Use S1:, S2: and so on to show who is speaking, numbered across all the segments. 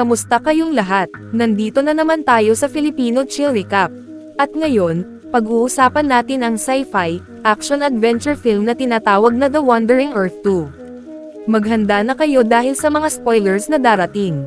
S1: Kamusta kayong lahat? Nandito na naman tayo sa Filipino Chill Recap. At ngayon, pag-uusapan natin ang sci-fi, action-adventure film na tinatawag na The Wandering Earth 2. Maghanda na kayo dahil sa mga spoilers na darating.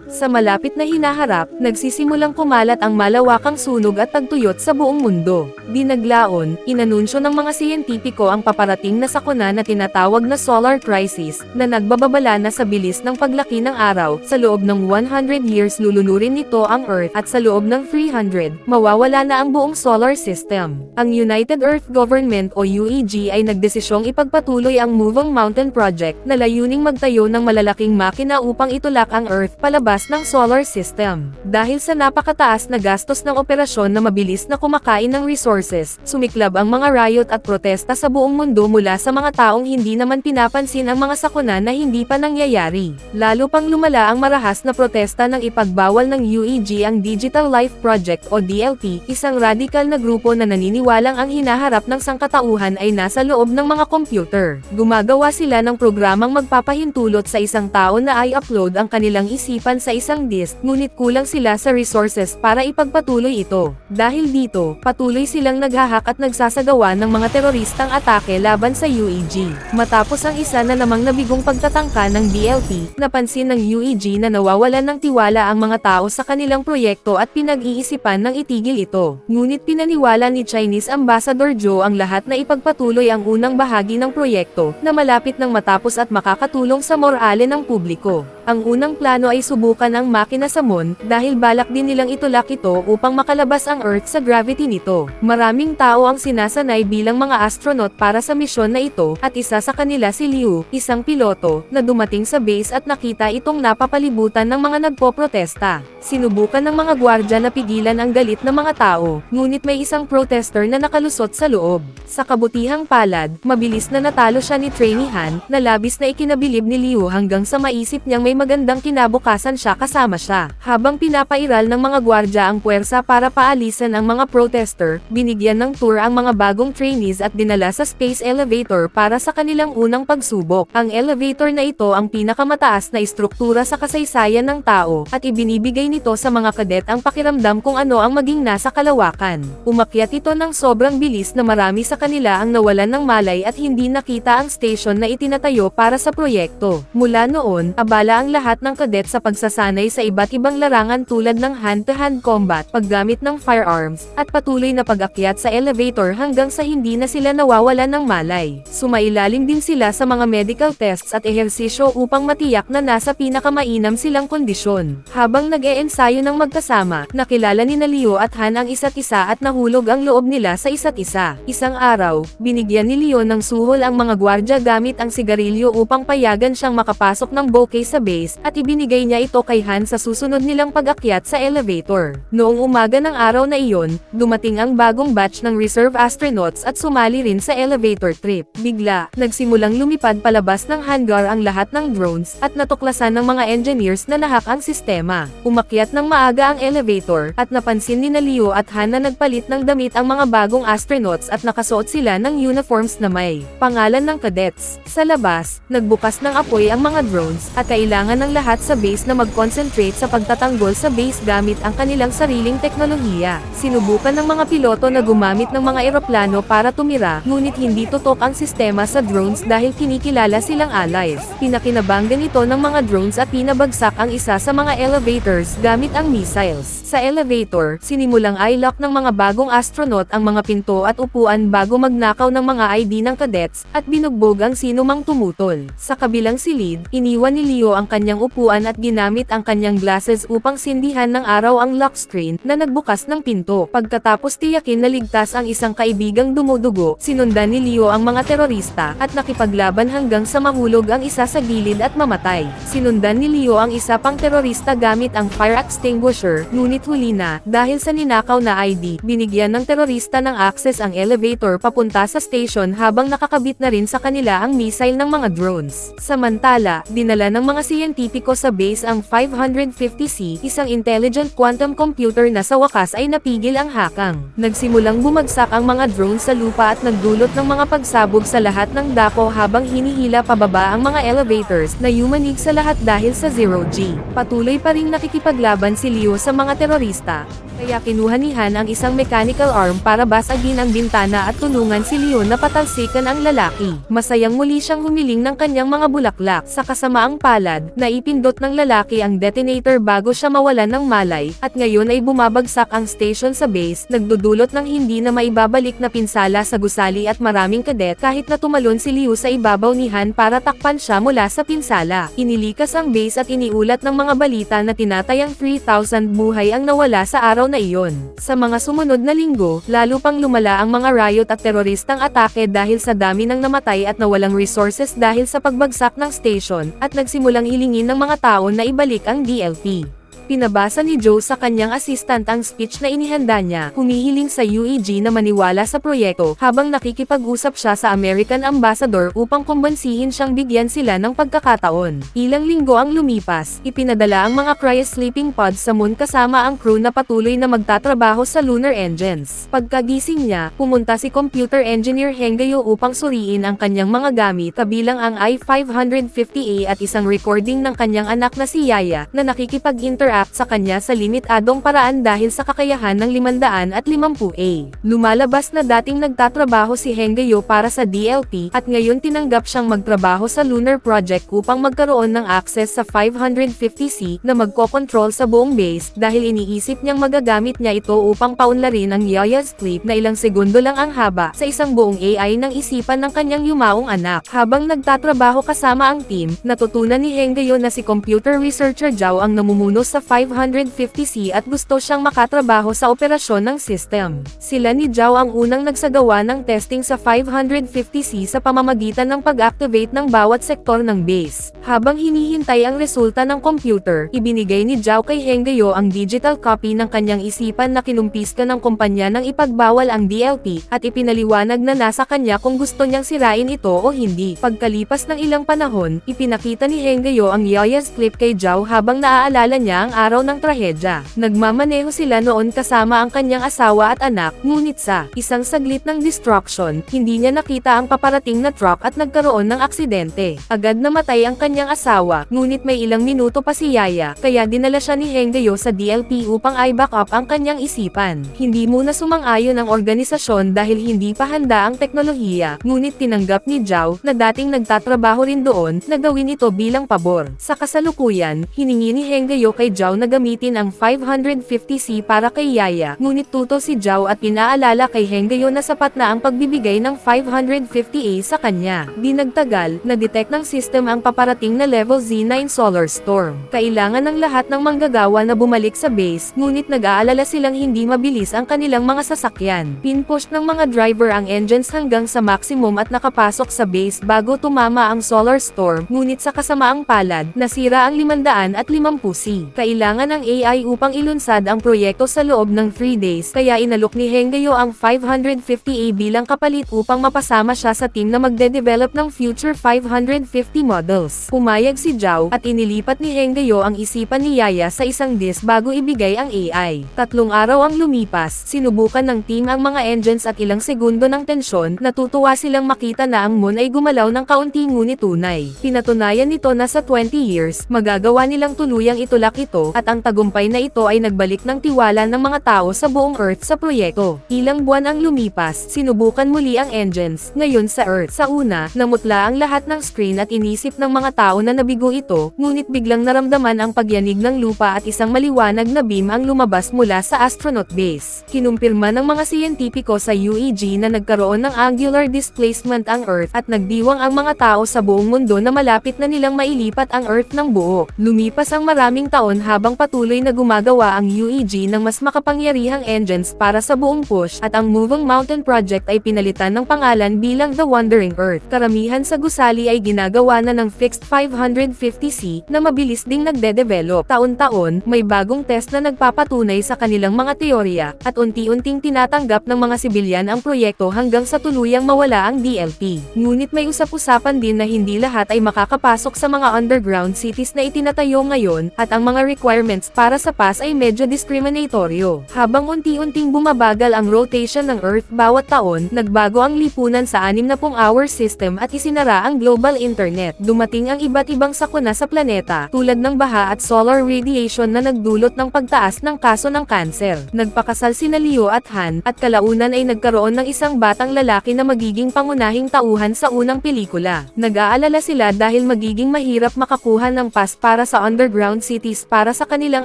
S1: Sa malapit na hinaharap, nagsisimulang kumalat ang malawakang sunog at tagtuyot sa buong mundo. Dinaglaon, inanunsyo ng mga siyentipiko ang paparating na sakuna na tinatawag na solar crisis, na nagbababala na sa bilis ng paglaki ng araw. Sa loob ng 100 years lulunurin nito ang Earth at sa loob ng 300, mawawala na ang buong solar system. Ang United Earth Government o UEG ay nagdesisyong ipagpatuloy ang Move On Mountain Project na layuning magtayo ng malalaking makina upang itulak ang Earth palabas ng solar system. Dahil sa napakataas na gastos ng operasyon na mabilis na kumakain ng resources, sumiklab ang mga riot at protesta sa buong mundo mula sa mga taong hindi naman pinapansin ang mga sakuna na hindi pa nangyayari. Lalo pang lumala ang marahas na protesta ng ipagbawal ng UEG ang Digital Life Project o DLP, isang radikal na grupo na naniniwalang ang hinaharap ng sangkatauhan ay nasa loob ng mga computer. Gumagawa sila ng programang magpapahintulot sa isang tao na i-upload ang kanilang isipan sa isang disk, ngunit kulang sila sa resources para ipagpatuloy ito. Dahil dito, patuloy silang naghahak at nagsasagawa ng mga teroristang atake laban sa UEG. Matapos ang isa na namang nabigong pagtatangka ng DLP, napansin ng UEG na nawawalan ng tiwala ang mga tao sa kanilang proyekto at pinag-iisipan ng itigil ito. Ngunit pinaniwala ni Chinese Ambassador Zhou ang lahat na ipagpatuloy ang unang bahagi ng proyekto, na malapit nang matapos at makakatulong sa morale ng publiko. Ang unang plano ay subukan ang makina sa Moon, dahil balak din nilang itulak ito upang makalabas ang Earth sa gravity nito. Maraming tao ang sinasanay bilang mga astronaut para sa misyon na ito, at isa sa kanila si Liu, isang piloto, na dumating sa base at nakita itong napapalibutan ng mga nagpoprotesta. Sinubukan ng mga gwardya na pigilan ang galit ng mga tao, ngunit may isang protester na nakalusot sa loob. Sa kabutihang palad, mabilis na natalo siya ni Trainee Han, na labis na ikinabilib ni Liu hanggang sa maisip niyang may magandang kinabukasan siya kasama siya. Habang pinapairal ng mga gwardya ang puwersa para paalisan ang mga protester, binigyan ng tour ang mga bagong trainees at dinala sa space elevator para sa kanilang unang pagsubok. Ang elevator na ito ang pinakamataas na istruktura sa kasaysayan ng tao, at ibinibigay nito sa mga kadet ang pakiramdam kung ano ang maging nasa kalawakan. Umakyat ito ng sobrang bilis na marami sa kanila ang nawalan ng malay at hindi nakita ang station na itinatayo para sa proyekto. Mula noon, abala ang lahat ng kadet sa pagsasanay sa iba't ibang larangan tulad ng hand-to-hand combat, paggamit ng firearms, at patuloy na pag-akyat sa elevator hanggang sa hindi na sila nawawalan ng malay. Sumailalim din sila sa mga medical tests at ehersisyo upang matiyak na nasa pinakamainam silang kondisyon. Habang nag-eensayo ng magkasama, nakilala ni Liu at Han ang isa't isa at nahulog ang loob nila sa isa't isa. Isang araw, binigyan ni Liu ng suhol ang mga gwardya gamit ang sigarilyo upang payagan siyang makapasok ng bouquet sa base, at ibinigay niya ito kay Han sa susunod nilang pag-akyat sa elevator. Noong umaga ng araw na iyon, dumating ang bagong batch ng reserve astronauts at sumali rin sa elevator trip. Bigla, nagsimulang lumipad palabas ng hangar ang lahat ng drones, at natuklasan ng mga engineers na nahak ang sistema. Umakyat ng maaga ang elevator, at napansin ni Liu at Han na nagpalit ng damit ang mga bagong astronauts at nakasuot sila ng uniforms na may pangalan ng cadets. Sa labas, nagbukas ng apoy ang mga drones, at kailangan ng lahat sa base na mag-concentrate sa pagtatanggol sa base gamit ang kanilang sariling teknolohiya. Sinubukan ng mga piloto na gumamit ng mga eroplano para tumira, ngunit hindi tutok ang sistema sa drones dahil kinikilala silang allies. Pinakinabanggan ito ng mga drones at pinabagsak ang isa sa mga elevators gamit ang missiles. Sa elevator, sinimulang i-lock ng mga bagong astronaut ang mga pinto at upuan bago magnakaw ng mga ID ng cadets, at binugbog ang sinumang tumutol. Sa kabilang silid, iniwan ni Liu ang kanyang upuan at ginamit ang kanyang glasses upang sindihan ng araw ang lock screen na nagbukas ng pinto. Pagkatapos tiyakin na ligtas ang isang kaibigang dumudugo, sinundan ni Liu ang mga terorista at nakipaglaban hanggang sa mahulog ang isa sa gilid at mamatay. Sinundan ni Liu ang isa pang terorista gamit ang fire extinguisher, ngunit huli na, dahil sa ninakaw na ID, binigyan ng terorista ng access ang elevator papunta sa station habang nakakabit na rin sa kanila ang missile ng mga drones. Samantala, dinala ng mga siyentipiko sa base ang 550C, isang intelligent quantum computer na sa wakas ay napigil ang hakang. Nagsimulang bumagsak ang mga drone sa lupa at nagdulot ng mga pagsabog sa lahat ng dako habang hinihila pababa ang mga elevators na yumanig sa lahat dahil sa zero-G. Patuloy pa ring nakikipaglaban si Leo sa mga terorista, kaya kinuha ni Han ang isang mechanical arm para basagin ang bintana at tulungan si Leo na patalsikan ang lalaki. Masayang muli siyang humiling ng kanyang mga bulaklak. Sa kasamaang palad, naipindot ng lalaki ang detonator bago siya mawalan ng malay, at ngayon ay bumabagsak ang station sa base, nagdudulot ng hindi na maibabalik na pinsala sa gusali at maraming kadet kahit na tumalon si Leo sa ibabaw ni Han para takpan siya mula sa pinsala. Inilikas ang base at iniulat ng mga balita na tinatayang 3,000 buhay ang nawala sa araw na iyon. Sa mga sumunod na linggo, lalo pang lumala ang mga riot at teroristang atake dahil sa dami ng namatay at nawalang resources dahil sa pagbagsak ng station, at nagsimulang hilingin ng mga tao na ibalik ang DLP. Pinabasa ni Joe sa kanyang assistant ang speech na inihanda niya, humihiling sa UEG na maniwala sa proyekto, habang nakikipag-usap siya sa American Ambassador upang kumbansihin siyang bigyan sila ng pagkakataon. Ilang linggo ang lumipas, ipinadala ang mga cryosleeping pods sa moon kasama ang crew na patuloy na magtatrabaho sa lunar engines. Pagkagising niya, pumunta si computer engineer Hengayo upang suriin ang kanyang mga gamit kabilang ang i-550A at isang recording ng kanyang anak na si Yaya, na nakikipag-interact sa kanya sa limitadong paraan dahil sa kakayahan ng 550A. Lumalabas na dating nagtatrabaho si Hengayo para sa DLP, at ngayon tinanggap siyang magtrabaho sa Lunar Project upang magkaroon ng access sa 550C na magkokontrol sa buong base, dahil iniisip niyang magagamit niya ito upang paunlarin ang Yaya's sleep na ilang segundo lang ang haba sa isang buong AI ng isipan ng kanyang yumaong anak. Habang nagtatrabaho kasama ang team, natutunan ni Hengayo na si computer researcher Zhao ang namumuno sa 550C at gusto siyang makatrabaho sa operasyon ng system. Sila ni Zhao ang unang nagsagawa ng testing sa 550C sa pamamagitan ng pag-activate ng bawat sektor ng base. Habang hinihintay ang resulta ng computer, ibinigay ni Zhao kay Hengayo ang digital copy ng kanyang isipan na kinumpiska ng kumpanya nang ipagbawal ang DLP, at ipinaliwanag na nasa kanya kung gusto niyang sirain ito o hindi. Pagkalipas ng ilang panahon, ipinakita ni Hengayo ang Yaya's clip kay Zhao habang naaalala niya ang araw ng trahedya. Nagmamaneho sila noon kasama ang kanyang asawa at anak, ngunit sa isang saglit ng destruction, hindi niya nakita ang paparating na truck at nagkaroon ng aksidente. Agad namatay ang kanyang asawa, ngunit may ilang minuto pa si Yaya, kaya dinala siya ni Hengayo sa DLP upang i-back up ang kanyang isipan. Hindi muna sumang-ayon ang organisasyon dahil hindi pa handa ang teknolohiya, ngunit tinanggap ni Zhao, na dating nagtatrabaho rin doon, na gawin ito bilang pabor. Sa kasalukuyan, hiningi ni Hengayo kay Zhao na gamitin ang 550C para kay Yaya, ngunit tuto si Zhao at pinaalala kay Hengayo na sapat na ang pagbibigay ng 550A sa kanya. Di nagtagal, na-detect ng system ang paparating na level Z9 solar storm. Kailangan ng lahat ng manggagawa na bumalik sa base, ngunit nag-aalala silang hindi mabilis ang kanilang mga sasakyan. Pinpush ng mga driver ang engines hanggang sa maximum at nakapasok sa base bago tumama ang solar storm, ngunit sa kasamaang palad, nasira ang 550C. Kailangan ng AI upang ilunsad ang proyekto sa loob ng 3 days, kaya inalok ni Hengayo ang 550A bilang kapalit upang mapasama siya sa team na magde-develop ng future 550 models. Pumayag si Zhao, at inilipat ni Hengayo ang isipan ni Yaya sa isang disk bago ibigay ang AI. 3 araw ang lumipas, sinubukan ng team ang mga engines at ilang segundo ng tensyon, natutuwa silang makita na ang moon ay gumalaw ng kaunti ngunit tunay. Pinatunayan nito na sa 20 years, magagawa nilang tuluyang itulak ito, at ang tagumpay na ito ay nagbalik ng tiwala ng mga tao sa buong Earth sa proyekto. Ilang buwan ang lumipas, sinubukan muli ang engines, ngayon sa Earth. Sa una, namutla ang lahat ng screen at inisip ng mga tao na nabigo ito, ngunit biglang naramdaman ang pagyanig ng lupa at isang maliwanag na beam ang lumabas mula sa astronaut base. Kinumpirma ng mga siyentipiko sa UEG na nagkaroon ng angular displacement ang Earth, at nagdiwang ang mga tao sa buong mundo na malapit na nilang mailipat ang Earth ng buo. Lumipas ang maraming taon habang patuloy na gumagawa ang UEG ng mas makapangyarihang engines para sa buong push, at ang Moving Mountain Project ay pinalitan ng pangalan bilang The Wandering Earth. Karamihan sa gusali ay ginagawa na ng fixed 550C na mabilis ding nagde-develop. Taon-taon, may bagong test na nagpapatunay sa kanilang mga teorya, at unti-unting tinatanggap ng mga sibilyan ang proyekto hanggang sa tuluyang mawala ang DLP. Ngunit may usap-usapan din na hindi lahat ay makakapasok sa mga underground cities na itinatayo ngayon, at ang mga requirements para sa pass ay medyo diskriminatoryo. Habang unti-unting bumabagal ang rotation ng Earth bawat taon, nagbago ang lipunan sa 60-hour system at isinara ang global internet. Dumating ang iba't ibang sakuna sa planeta, tulad ng baha at solar radiation na nagdulot ng pagtaas ng kaso ng kanser. Nagpakasal sina Leo at Han, at kalaunan ay nagkaroon ng isang batang lalaki na magiging pangunahing tauhan sa unang pelikula. Nag-aalala sila dahil magiging mahirap makakuha ng pass para sa underground cities para sa kanilang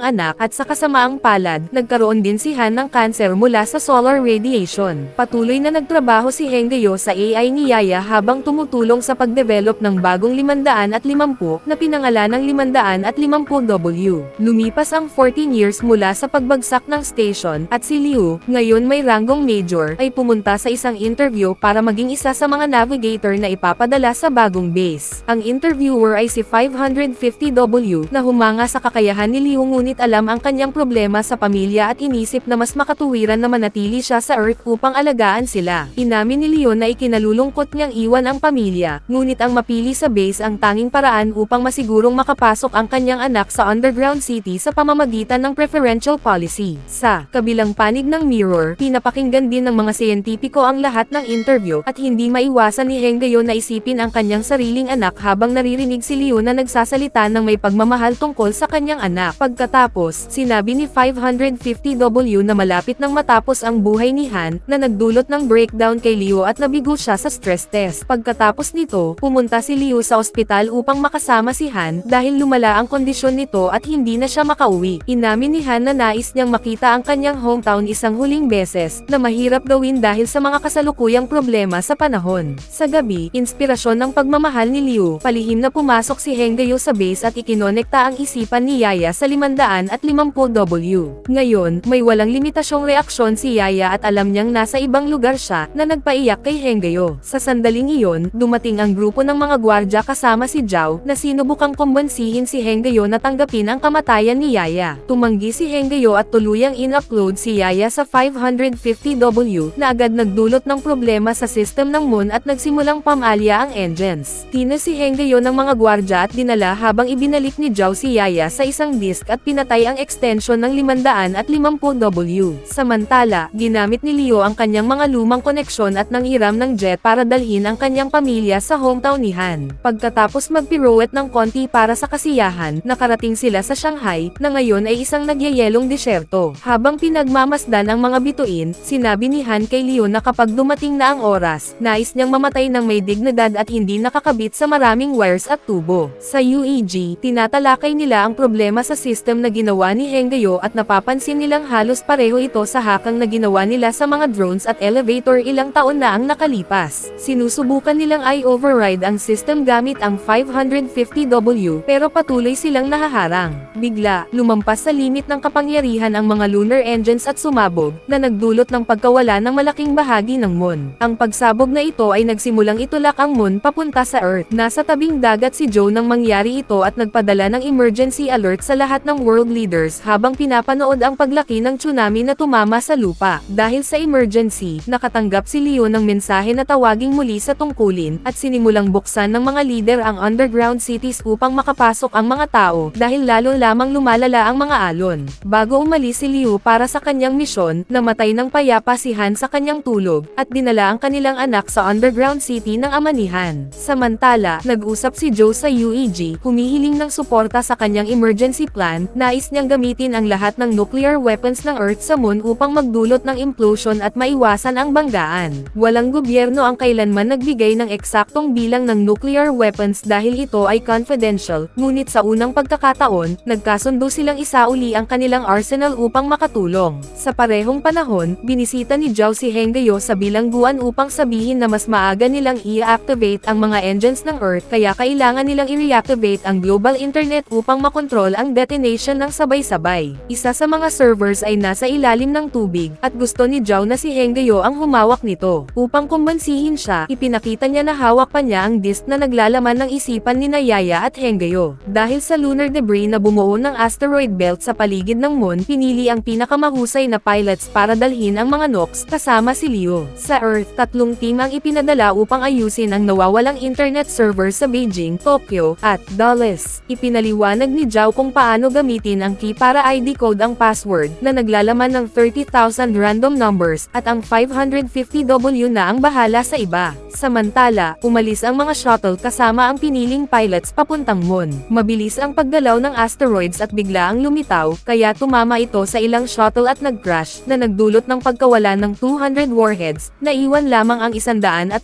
S1: anak, at sa kasamaang palad, nagkaroon din si Han ng kanser mula sa solar radiation. Patuloy na nagtrabaho si Hengyo sa AI ni Yaya habang tumutulong sa pagdevelop ng bagong 550 na pinangalanang 550W. Lumipas ang 14 years mula sa pagbagsak ng station, at si Liu, ngayon may ranggong major, ay pumunta sa isang interview para maging isa sa mga navigator na ipapadala sa bagong base. Ang interviewer ay si 550W na humanga sa kakayahan ni Liu, ngunit alam ang kanyang problema sa pamilya at inisip na mas makatuwiran na manatili siya sa Earth upang alagaan sila. Inamin ni Liu na ikinalulungkot niyang iwan ang pamilya, ngunit ang mapili sa base ang tanging paraan upang masigurong makapasok ang kanyang anak sa underground city sa pamamagitan ng preferential policy. Sa kabilang panig ng mirror, pinapakinggan din ng mga siyentipiko ang lahat ng interview, at hindi maiwasan ni Hengyo na isipin ang kanyang sariling anak habang naririnig si Liu na nagsasalita ng may pagmamahal tungkol sa kanyang anak. Pagkatapos, sinabi ni 550W na malapit nang matapos ang buhay ni Han, na nagdulot ng breakdown kay Liu at nabigo siya sa stress test. Pagkatapos nito, pumunta si Liu sa ospital upang makasama si Han dahil lumala ang kondisyon nito at hindi na siya makauwi. Inamin ni Han na nais niyang makita ang kanyang hometown isang huling beses, na mahirap gawin dahil sa mga kasalukuyang problema sa panahon. Sa gabi, inspirasyon ng pagmamahal ni Liu, palihim na pumasok si Hengyo sa base at ikinonekta ang isipan ni Yaya sa 550W. Ngayon, may walang limitasyong reaksyon si Yaya at alam niyang nasa ibang lugar siya, na nagpaiyak kay Hengyo. Sa sandaling iyon, dumating ang grupo ng mga gwardya kasama si Zhao, na sinubukang kumbansihin si Hengyo na tanggapin ang kamatayan ni Yaya. Tumanggi si Hengyo at tuluyang in-upload si Yaya sa 550W, na agad nagdulot ng problema sa system ng Moon at nagsimulang pamalya ang engines. Tina si Hengyo ng mga gwardya at dinala habang ibinalik ni Zhao si Yaya sa isang disk at pinatay ang extension ng 550W. Samantala, ginamit ni Leo ang kanyang mga lumang koneksyon at nanghiram ng jet para dalhin ang kanyang pamilya sa hometown ni Han. Pagkatapos magpirouette ng konti para sa kasiyahan, nakarating sila sa Shanghai, na ngayon ay isang nagyayelong disyerto. Habang pinagmamasdan ang mga bituin, sinabi ni Han kay Leo na kapag dumating na ang oras, nais niyang mamatay ng may dignidad at hindi nakakabit sa maraming wires at tubo. Sa UEG, tinatalakay nila ang problema sa system na ginawa ni Hengyo at napapansin nilang halos pareho ito sa hakang na ginawa nila sa mga drones at elevator ilang taon na ang nakalipas. Sinusubukan nilang i-override ang system gamit ang 550W, pero patuloy silang nahaharang. Bigla, lumampas sa limit ng kapangyarihan ang mga lunar engines at sumabog, na nagdulot ng pagkawala ng malaking bahagi ng Moon. Ang pagsabog na ito ay nagsimulang itulak ang Moon papunta sa Earth. Nasa tabing dagat si Joe nang mangyari ito at nagpadala ng emergency alert sa lahat ng world leaders habang pinapanood ang paglaki ng tsunami na tumama sa lupa. Dahil sa emergency, nakatanggap si Leo ng mensahe na tawaging muli sa tungkulin, at sinimulang buksan ng mga leader ang underground cities upang makapasok ang mga tao, dahil lalo lamang lumalala ang mga alon. Bago umalis si Leo para sa kanyang misyon, namatay ng payapa si Han sa kanyang tulog, at dinala ang kanilang anak sa underground city ng ama ni Han. Samantala, nag-usap si Joe sa UEG, humihiling ng suporta sa kanyang emergency plan. Nais niyang gamitin ang lahat ng nuclear weapons ng Earth sa Moon upang magdulot ng implosion at maiwasan ang banggaan. Walang gobyerno ang kailanman nagbigay ng eksaktong bilang ng nuclear weapons dahil ito ay confidential, ngunit sa unang pagkakataon, nagkasundo silang isauli ang kanilang arsenal upang makatulong. Sa parehong panahon, binisita ni Zhao si Hengyo sa bilangguan upang sabihin na mas maaga nilang i-activate ang mga engines ng Earth, kaya kailangan nilang i-reactivate ang global internet upang makontrol ang tatlong detonation ng sabay-sabay. Isa sa mga servers ay nasa ilalim ng tubig, at gusto ni Zhao na si Hengyo ang humawak nito. Upang kumbansihin siya, ipinakita niya na hawak pa niya ang disk na naglalaman ng isipan ni Yaya at Hengyo. Dahil sa lunar debris na bumuo ng asteroid belt sa paligid ng moon, pinili ang pinakamahusay na pilots para dalhin ang mga Nox kasama si Leo. Sa Earth, tatlong team ang ipinadala upang ayusin ang nawawalang internet server sa Beijing, Tokyo, at Dallas. Ipinaliwanag ni Zhao kung paano gamitin ang key para i-decode ang password na naglalaman ng 30,000 random numbers, at ang 550W na ang bahala sa iba. Samantala, umalis ang mga shuttle kasama ang piniling pilots papuntang moon. Mabilis ang paggalaw ng asteroids at bigla ang lumitaw, kaya tumama ito sa ilang shuttle at nag-crash, na nagdulot ng pagkawala ng 200 warheads, na iwan lamang ang 180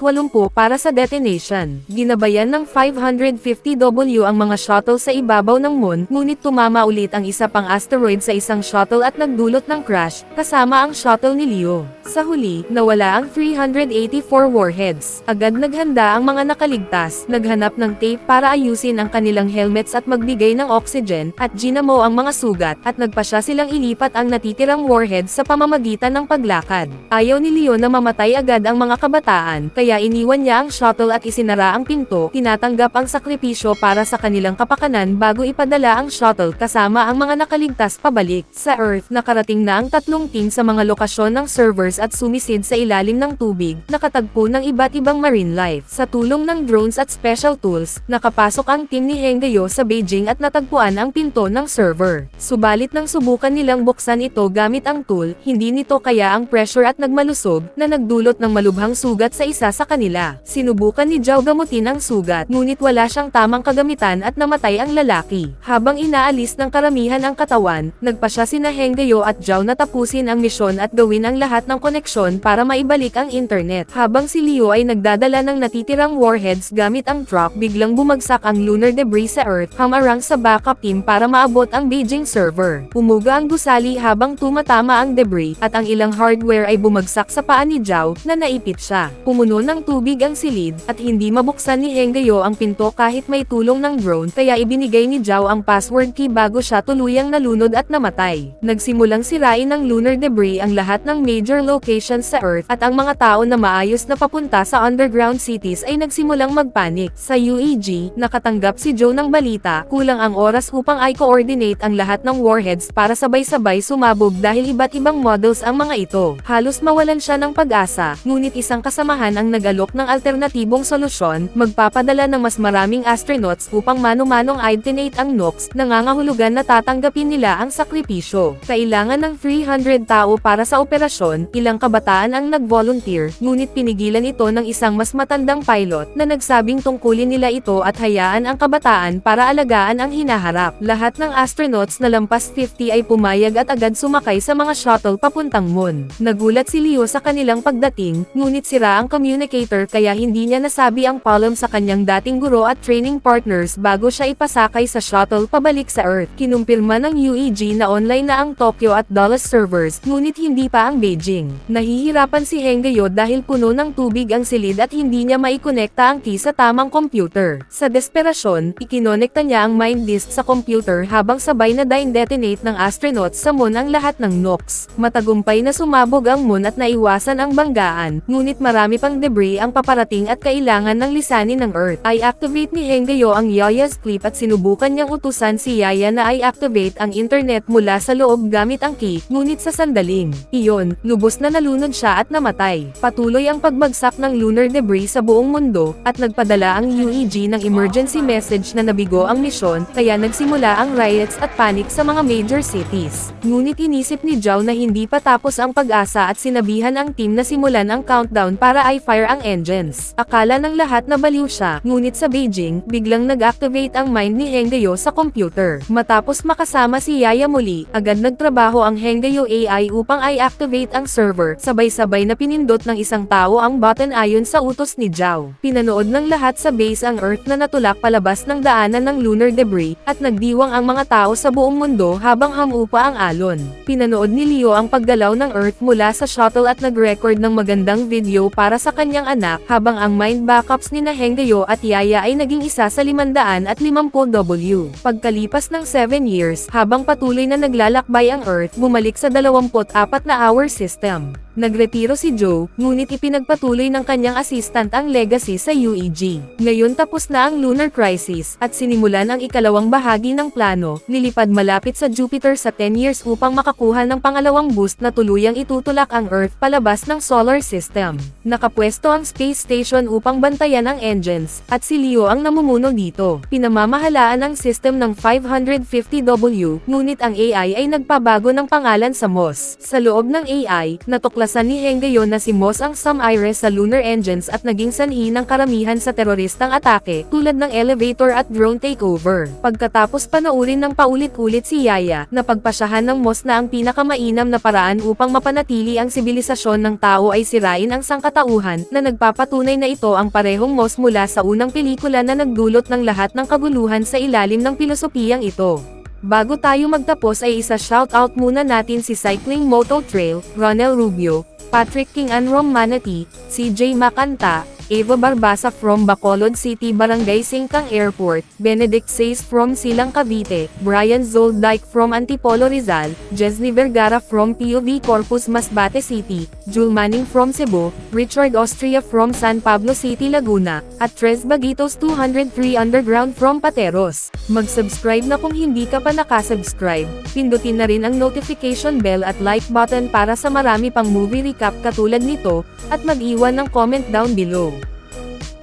S1: para sa detonation. Ginabayan ng 550W ang mga shuttle sa ibabaw ng moon, ngunit tumama ulit ang isa pang asteroid sa isang shuttle at nagdulot ng crash, kasama ang shuttle ni Leo. Sa huli, nawala ang 384 warheads. Agad naghanda ang mga nakaligtas, naghanap ng tape para ayusin ang kanilang helmets at magbigay ng oxygen, at ginamo ang mga sugat, at nagpasya silang ilipat ang natitirang warheads sa pamamagitan ng paglakad. Ayaw ni Leo na mamatay agad ang mga kabataan, kaya iniwan niya ang shuttle at isinara ang pinto, tinatanggap ang sakripisyo para sa kanilang kapakanan bago ipadala ang shuttle kasama ang mga nakaligtas pabalik. Sa Earth, nakarating na ang tatlong team sa mga lokasyon ng servers at sumisid sa ilalim ng tubig, nakatagpo ng iba't ibang marine life. Sa tulong ng drones at special tools, nakapasok ang team ni Hengyo sa Beijing at natagpuan ang pinto ng server. Subalit nang subukan nilang buksan ito gamit ang tool, hindi nito kaya ang pressure at nagmalusog, na nagdulot ng malubhang sugat sa isa sa kanila. Sinubukan ni Zhao gamutin ang sugat, ngunit wala siyang tamang kagamitan at namatay ang lalaki. Habang inaalis ng karamihan ang katawan, nagpasya sina Hengyo at Zhao na tapusin ang misyon at gawin ang lahat ng koneksyon para maibalik ang internet. Habang si Leo ay nagdadala ng natitirang warheads gamit ang truck, biglang bumagsak ang lunar debris sa Earth, hamarang sa backup team para maabot ang Beijing server. Umuga ang gusali habang tumatama ang debris, at ang ilang hardware ay bumagsak sa paa ni Zhao, na naipit siya. Pumuno ng tubig ang silid, at hindi mabuksan ni Hengyo ang pinto kahit may tulong ng drone, kaya ibinigay ni Zhao ang password key bago siya tuluyang nalunod at namatay. Nagsimulang sirain ng lunar debris ang lahat ng major locations sa Earth, at ang mga tao na maayos na papunta sa underground cities ay nagsimulang magpanik. Sa UEG, nakatanggap si Joe ng balita, kulang ang oras upang i-coordinate ang lahat ng warheads para sabay-sabay sumabog dahil iba't ibang models ang mga ito. Halos mawalan siya ng pag-asa, ngunit isang kasamahan ang nag-alok ng alternatibong solusyon, magpapadala ng mas maraming astronauts upang mano-manong i-detonate ang Nox, nangangahulugan na tatanggapin nila ang sakripisyo. Kailangan ng 300 tao para sa operasyon, ilang kabataan ang nag-volunteer, ngunit pinigilan ito ng isang mas matandang pilot, na nagsabing tungkulin nila ito at hayaan ang kabataan para alagaan ang hinaharap. Lahat ng astronauts na lampas 50 ay pumayag at agad sumakay sa mga shuttle papuntang moon. Nagulat si Leo sa kanilang pagdating, ngunit sira ang communicator kaya hindi niya nasabi ang palom sa kanyang dating guro at training partners bago siya ipasakay sa shuttle pabalik sa Earth. Kinumpirma ng UEG na online na ang Tokyo at Dallas servers, ngunit hindi pa ang Beijing. Nahihirapan si Hengyo dahil puno ng tubig ang silid at hindi niya maikonekta ang key sa tamang computer. Sa desperasyon, ikinonekta niya ang mind disk sa computer habang sabay na detonate ng astronauts sa moon ang lahat ng Nox. Matagumpay na sumabog ang moon at naiwasan ang banggaan, ngunit marami pang debris ang paparating at kailangan ng lisanin ng Earth. I-activate ni Hengyo ang Yaya's clip at sinubukan niyang utusan si Yaya na i-activate ang internet mula sa loob gamit ang key, ngunit sa sandaling iyon, lubos na nalunod siya at namatay. Patuloy ang pagbagsak ng lunar debris sa buong mundo, at nagpadala ang UEG ng emergency message na nabigo ang misyon, kaya nagsimula ang riots at panic sa mga major cities. Ngunit inisip ni Zhao na hindi pa tapos ang pag-asa at sinabihan ang team na simulan ang countdown para i-fire ang engines. Akala ng lahat na baliw siya, ngunit sa Beijing, biglang nag-activate ang mind ni Hengyo sa computer. Matapos makasama si Yaya muli, agad nagtrabaho ang Hengyo AI upang i-activate ang server, sabay-sabay na pinindot ng isang tao ang button ayon sa utos ni Zhao. Pinanood ng lahat sa base ang Earth na natulak palabas ng daanan ng lunar debris, at nagdiwang ang mga tao sa buong mundo habang hamupa ang alon. Pinanood ni Leo ang paggalaw ng Earth mula sa shuttle at nag-record ng magandang video para sa kanyang anak, habang ang mind backups ni Hengyo at Yaya ay naging isa sa 550W. Pagkalipas Paglipas ng 7 years, habang patuloy na naglalakbay ang Earth, bumalik sa 24 na hour system. Nagretiro si Joe, ngunit ipinagpatuloy ng kanyang assistant ang legacy sa UEG. Ngayon tapos na ang lunar crisis, at sinimulan ang ikalawang bahagi ng plano, lilipad malapit sa Jupiter sa 10 years upang makakuha ng pangalawang boost na tuluyang itutulak ang Earth palabas ng solar system. Nakapwesto ang space station upang bantayan ang engines, at si Leo ang namumuno dito. Pinamamahalaan ang system ng 550W, ngunit ang AI ay nagpabago ng pangalan sa Moss. Sa loob ng AI, natuklasan ni Hengayon na si Moss ang sum-ires sa lunar engines at naging sanhi ng karamihan sa teroristang atake, tulad ng elevator at drone takeover. Pagkatapos panoorin ng paulit-ulit si Yaya, napagpasyahan ng Moss na ang pinakamainam na paraan upang mapanatili ang sibilisasyon ng tao ay sirain ang sangkatauhan, na nagpapatunay na ito ang parehong Moss mula sa unang pelikula na nagdulot ng lahat ng kaguluhan sa ilalim ng pilosopiyang ito. Bago tayo magtapos ay isa-shoutout muna natin si Cycling Moto Trail, Ronel Rubio, Patrick King Anrom Manati, CJ Macanta, Eva Barbasa from Bacolod City Barangay Singkang Airport, Benedict Says from Silang Cavite, Brian Zoldyke from Antipolo Rizal, Jesny Vergara from POV Corpus Masbate City, Jul Manning from Cebu, Richard Austria from San Pablo City Laguna, at Tres Baguitos 203 Underground from Pateros. Mag-subscribe na kung hindi ka pa nakasubscribe, pindutin na rin ang notification bell at like button para sa marami pang movie recap katulad nito, at mag-iwan ng comment down below.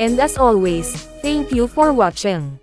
S1: And as always, thank you for watching.